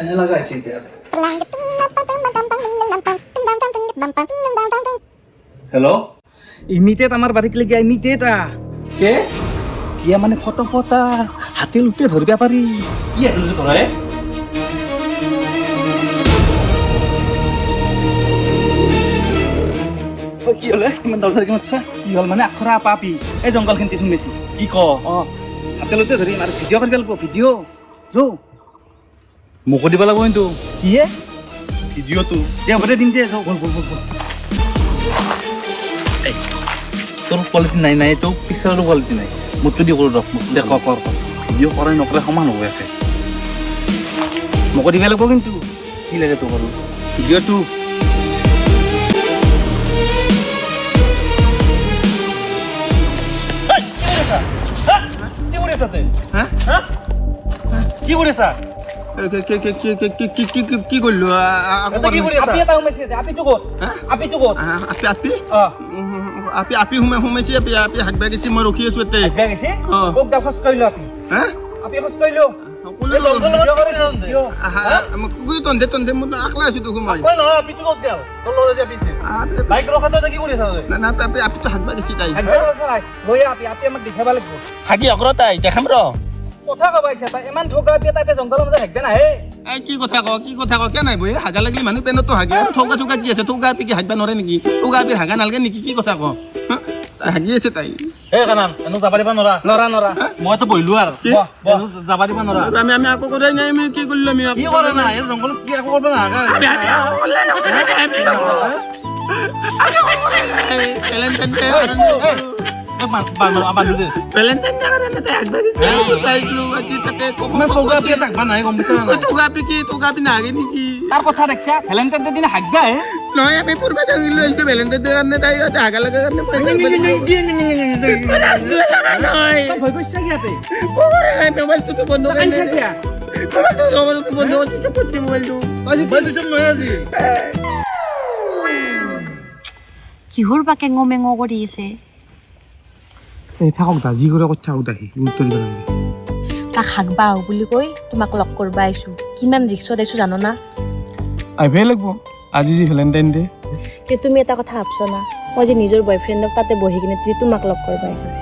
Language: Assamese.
এনে লাগাইছে এতিয়া হেল্ল' ইমিটেট আমার বাড়িতে লেগে ইমিটেট কে কিয়া মানে ফটো ফটা হাতে লুটে ধরবা পারি কি আছিল তোরা কি হলে ইমান দরজা কি মারছা কি হল মানে আখরা পাপি এই জঙ্গল খেন্তি থুন বেশি কি ক হাতে লুটে ধরি আর ভিডিও করবে লাগবো ভিডিও যো মোকো দিব লাগিব কিন্তু কিয়ে ভিডিঅ'টো দে বলে দিন দে যাও বল বল বল তোর কোৱালিটি নাই নাই তো পিক্সাৰৰো কোৱালিটি নাই মোৰটো দি কৰোঁ ৰখ দে কৰ ভিডিঅ' কৰাই নকৰে সমান হ'ব একে মোকো দিবা লাগবো কিন্তু কি লাগে তো কৰোঁ ভিডিওটো কি কৰিছা কি কৰিলো আপি সোমাইছে আপি হাকবা গেছি মই ৰখি আছো তন্ধে তন্ধে মই আকলা আছো দেখো মই আপিটো হাকবা গেছি তাই হাগি অগ্ৰ তাই দেখাম ৰ কথা কবাইছা তাই ইমান ঠগা দিয়ে তাতে জংগলৰ মাজত হেকবে নাহে এই কি কথা ক কে নাই বই হাগা লাগলি মানুহ পেনতো হাগে ঠগা ঠগা কি আছে ঠগা আপি কি হাগবা নৰে নেকি ঠগা আপি হাগা নালগে নেকি কি কথা ক হাগি আছে তাই হে কানান এনো যাবা দিবা নৰা নৰা মইতো বহিলো আৰু যাবা দিবা নৰা আমি আকৌ কৰাই নাই আমি কি কৰিলো আমি কি কৰে না এই জংগলত কি আকৌ কৰবা না তাৰ কথা দেখছা ভেলেন্টাইন ডে দিনা হাগবা হে নহয় আমি পূৰ্বে জানিলো এইটো ভেলেন্টাইন ডে কাৰণে তাই হাগা লাগে কাৰণে ভয় কৰিছা কিয়াতে মোবাইলটো বন্ধ কৰি মোবাইলটো কিহৰ বা কেঙো মেঙো কৰি আছে থাকক দা যি কৰে কথা থাকক দাহি গুৰুত্ব দিব লাগে তাক হাগবা আহো বুলি কৈ তোমাক লগ কৰিব আহিছোঁ কিমান ৰিক্সত আহিছোঁ জানো না আহিবই লাগিব আজি যি ভেলেণ্টাইন ডে তুমি এটা কথা ভাবছ না মই যে নিজৰ বয়ফ্ৰেণ্ডক তাতে বহি কিনে যে তোমাক লগ কৰিব আহিছোঁ